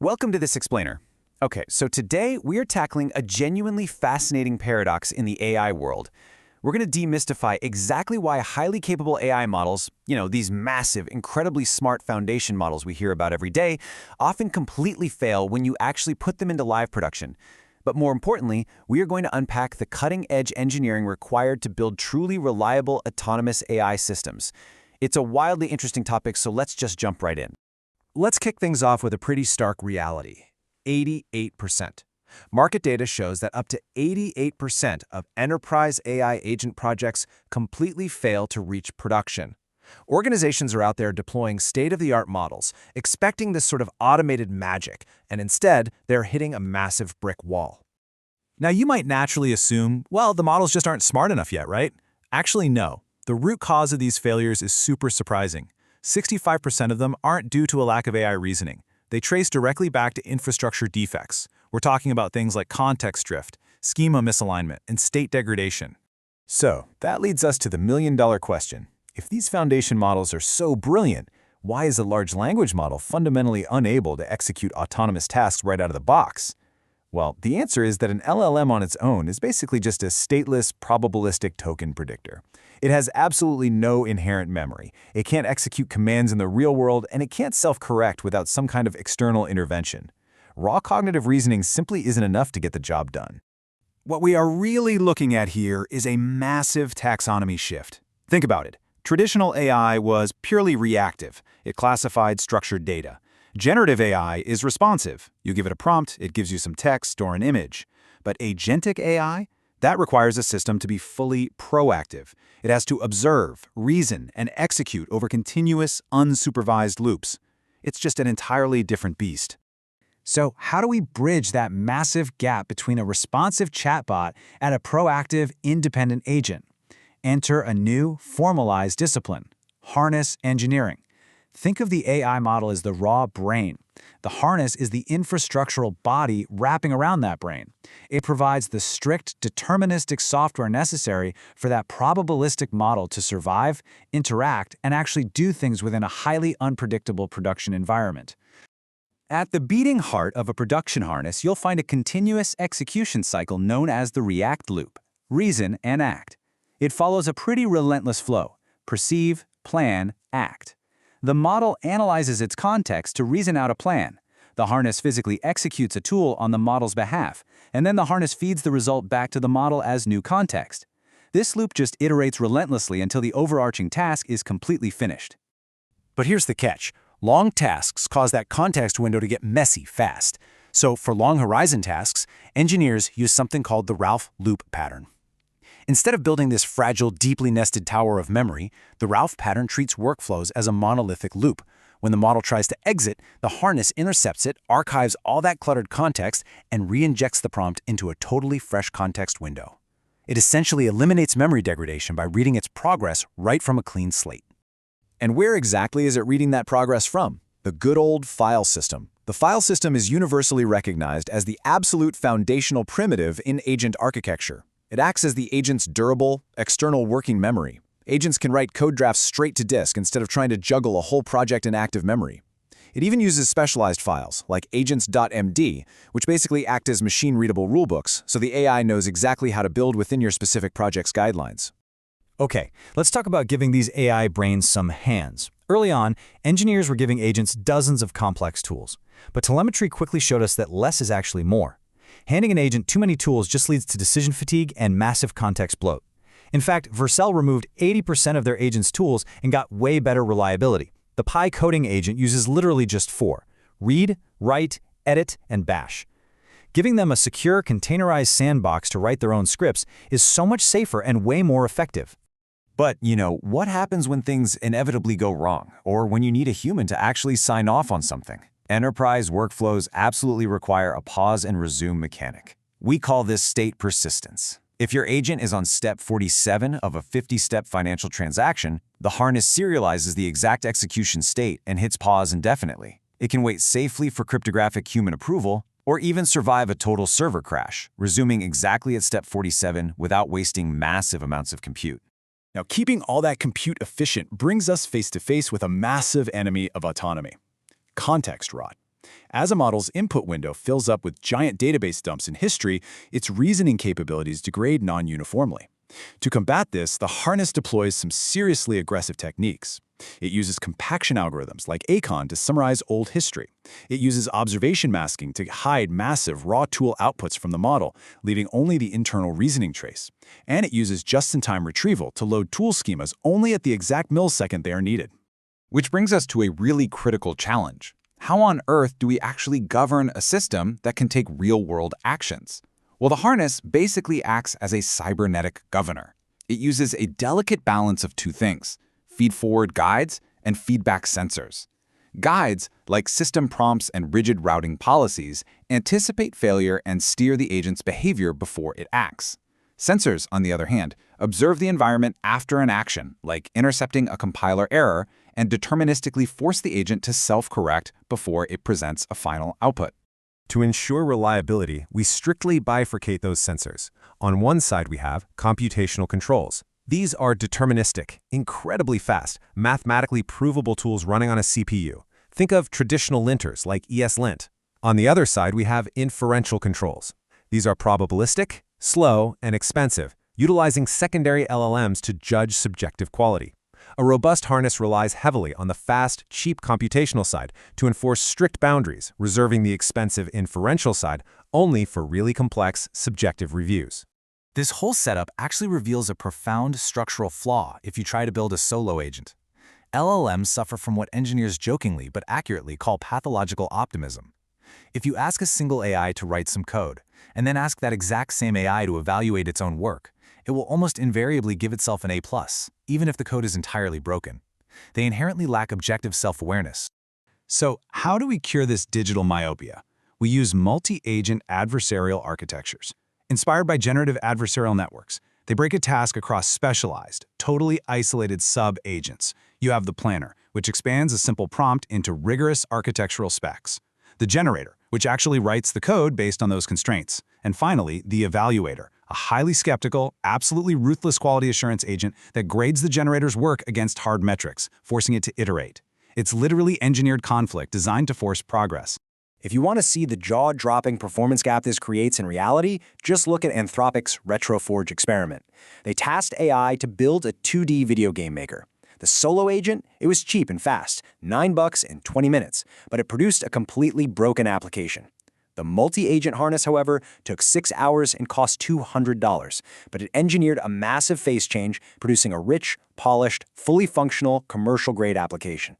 Welcome to this explainer. Okay, so today we are tackling a genuinely fascinating paradox in the AI world. We're going to demystify exactly why highly capable AI models, these massive, incredibly smart foundation models we hear about every day, often completely fail when you actually put them into live production. But more importantly, we are going to unpack the cutting-edge engineering required to build truly reliable autonomous AI systems. It's a wildly interesting topic, so let's just jump right in. Let's kick things off with a pretty stark reality: 88%. Market data shows that up to 88% of enterprise AI agent projects completely fail to reach production. Organizations are out there deploying state-of-the-art models, expecting this sort of automated magic, and instead, they're hitting a massive brick wall. Now, you might naturally assume, well, the models just aren't smart enough yet, right? Actually, no. The root cause of these failures is super surprising. 65% of them aren't due to a lack of AI reasoning. They trace directly back to infrastructure defects. We're talking about things like context drift, schema misalignment, and state degradation. So, that leads us to the million-dollar question. If these foundation models are so brilliant, why is a large language model fundamentally unable to execute autonomous tasks right out of the box? Well, the answer is that an LLM on its own is basically just a stateless, probabilistic token predictor. It has absolutely no inherent memory. It can't execute commands in the real world, and it can't self-correct without some kind of external intervention. Raw cognitive reasoning simply isn't enough to get the job done. What we are really looking at here is a massive taxonomy shift. Think about it. Traditional AI was purely reactive. It classified structured data. Generative AI is responsive. You give it a prompt, it gives you some text or an image. But agentic AI? That requires a system to be fully proactive. It has to observe, reason, and execute over continuous, unsupervised loops. It's just an entirely different beast. So how do we bridge that massive gap between a responsive chatbot and a proactive, independent agent? Enter a new, formalized discipline: harness engineering. Think of the AI model as the raw brain. The harness is the infrastructural body wrapping around that brain. It provides the strict, deterministic software necessary for that probabilistic model to survive, interact, and actually do things within a highly unpredictable production environment. At the beating heart of a production harness, you'll find a continuous execution cycle known as the react loop: reason and act. It follows a pretty relentless flow: perceive, plan, act. The model analyzes its context to reason out a plan. The harness physically executes a tool on the model's behalf, and then the harness feeds the result back to the model as new context. This loop just iterates relentlessly until the overarching task is completely finished. But here's the catch. Long tasks cause that context window to get messy fast. So for long horizon tasks, engineers use something called the Ralph loop pattern. Instead of building this fragile, deeply nested tower of memory, the Ralph pattern treats workflows as a monolithic loop. When the model tries to exit, the harness intercepts it, archives all that cluttered context, and re-injects the prompt into a totally fresh context window. It essentially eliminates memory degradation by reading its progress right from a clean slate. And where exactly is it reading that progress from? The good old file system. The file system is universally recognized as the absolute foundational primitive in agent architecture. It acts as the agent's durable, external working memory. Agents can write code drafts straight to disk instead of trying to juggle a whole project in active memory. It even uses specialized files, like agents.md, which basically act as machine-readable rulebooks, so the AI knows exactly how to build within your specific project's guidelines. Okay, let's talk about giving these AI brains some hands. Early on, engineers were giving agents dozens of complex tools. But telemetry quickly showed us that less is actually more. Handing an agent too many tools just leads to decision fatigue and massive context bloat. In fact, Vercel removed 80% of their agent's tools and got way better reliability. The Pi coding agent uses literally just 4: read, write, edit, and bash. Giving them a secure, containerized sandbox to write their own scripts is so much safer and way more effective. But, what happens when things inevitably go wrong, or when you need a human to actually sign off on something? Enterprise workflows absolutely require a pause and resume mechanic. We call this state persistence. If your agent is on step 47 of a 50-step financial transaction, the harness serializes the exact execution state and hits pause indefinitely. It can wait safely for cryptographic human approval, or even survive a total server crash, resuming exactly at step 47 without wasting massive amounts of compute. Now, keeping all that compute efficient brings us face to face with a massive enemy of autonomy: context rot. As a model's input window fills up with giant database dumps in history, its reasoning capabilities degrade non-uniformly. To combat this, the harness deploys some seriously aggressive techniques. It uses compaction algorithms like ACON to summarize old history. It uses observation masking to hide massive raw tool outputs from the model, leaving only the internal reasoning trace. And it uses just-in-time retrieval to load tool schemas only at the exact millisecond they are needed. Which brings us to a really critical challenge. How on earth do we actually govern a system that can take real-world actions? Well, the harness basically acts as a cybernetic governor. It uses a delicate balance of two things: feed-forward guides and feedback sensors. Guides, like system prompts and rigid routing policies, anticipate failure and steer the agent's behavior before it acts. Sensors, on the other hand, observe the environment after an action, like intercepting a compiler error, and deterministically force the agent to self-correct before it presents a final output. To ensure reliability, we strictly bifurcate those sensors. On one side, we have computational controls. These are deterministic, incredibly fast, mathematically provable tools running on a CPU. Think of traditional linters like ESLint. On the other side, we have inferential controls. These are probabilistic, slow, and expensive, utilizing secondary LLMs to judge subjective quality. A robust harness relies heavily on the fast, cheap computational side to enforce strict boundaries, reserving the expensive inferential side only for really complex, subjective reviews. This whole setup actually reveals a profound structural flaw if you try to build a solo agent. LLMs suffer from what engineers jokingly but accurately call pathological optimism. If you ask a single AI to write some code, and then ask that exact same AI to evaluate its own work, it will almost invariably give itself an A+, even if the code is entirely broken. They inherently lack objective self-awareness. So, how do we cure this digital myopia? We use multi-agent adversarial architectures. Inspired by generative adversarial networks, they break a task across specialized, totally isolated sub-agents. You have the planner, which expands a simple prompt into rigorous architectural specs. The generator, which actually writes the code based on those constraints. And finally, the evaluator, a highly skeptical, absolutely ruthless quality assurance agent that grades the generator's work against hard metrics, forcing it to iterate. It's literally engineered conflict designed to force progress. If you want to see the jaw-dropping performance gap this creates in reality, just look at Anthropic's RetroForge experiment. They tasked AI to build a 2D video game maker. The solo agent, it was cheap and fast, $9 in 20 minutes, but it produced a completely broken application. The multi-agent harness, however, took 6 hours and cost $200, but it engineered a massive phase change, producing a rich, polished, fully functional, commercial-grade application.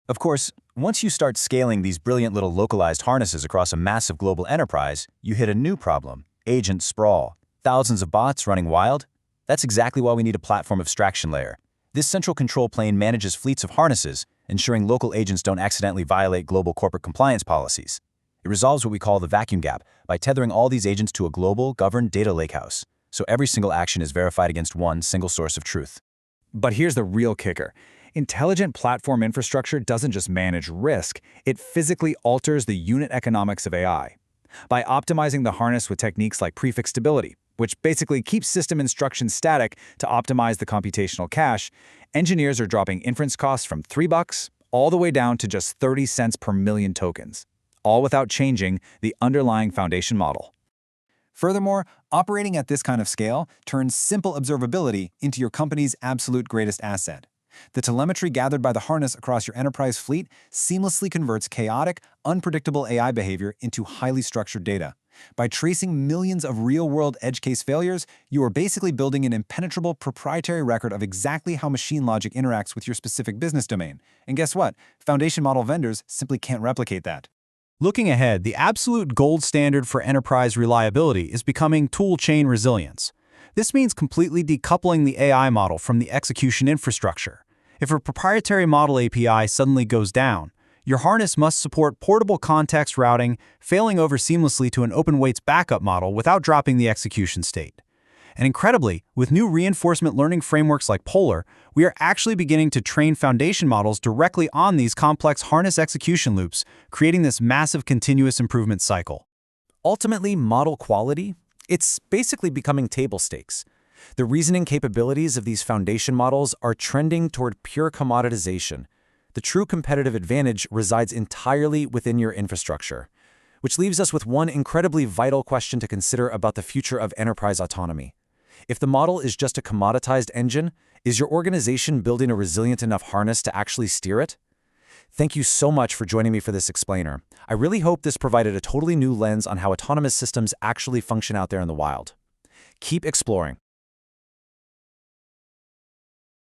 Of course, once you start scaling these brilliant little localized harnesses across a massive global enterprise, you hit a new problem: agent sprawl. Thousands of bots running wild? That's exactly why we need a platform abstraction layer. This central control plane manages fleets of harnesses, ensuring local agents don't accidentally violate global corporate compliance policies. It resolves what we call the vacuum gap by tethering all these agents to a global, governed data lakehouse, so every single action is verified against one single source of truth. But here's the real kicker. Intelligent platform infrastructure doesn't just manage risk, it physically alters the unit economics of AI. By optimizing the harness with techniques like prefix stability, which basically keeps system instructions static to optimize the computational cache, engineers are dropping inference costs from $3 all the way down to just 30 cents per million tokens, all without changing the underlying foundation model. Furthermore, operating at this kind of scale turns simple observability into your company's absolute greatest asset. The telemetry gathered by the harness across your enterprise fleet seamlessly converts chaotic, unpredictable AI behavior into highly structured data. By tracing millions of real-world edge case failures, you are basically building an impenetrable proprietary record of exactly how machine logic interacts with your specific business domain. And guess what? Foundation model vendors simply can't replicate that. Looking ahead, the absolute gold standard for enterprise reliability is becoming tool chain resilience. This means completely decoupling the AI model from the execution infrastructure. If a proprietary model API suddenly goes down, your harness must support portable context routing, failing over seamlessly to an open weights backup model without dropping the execution state. And incredibly, with new reinforcement learning frameworks like Polar, we are actually beginning to train foundation models directly on these complex harness execution loops, creating this massive continuous improvement cycle. Ultimately, model quality, it's basically becoming table stakes. The reasoning capabilities of these foundation models are trending toward pure commoditization. The true competitive advantage resides entirely within your infrastructure. Which leaves us with one incredibly vital question to consider about the future of enterprise autonomy. If the model is just a commoditized engine, is your organization building a resilient enough harness to actually steer it? Thank you so much for joining me for this explainer. I really hope this provided a totally new lens on how autonomous systems actually function out there in the wild. Keep exploring.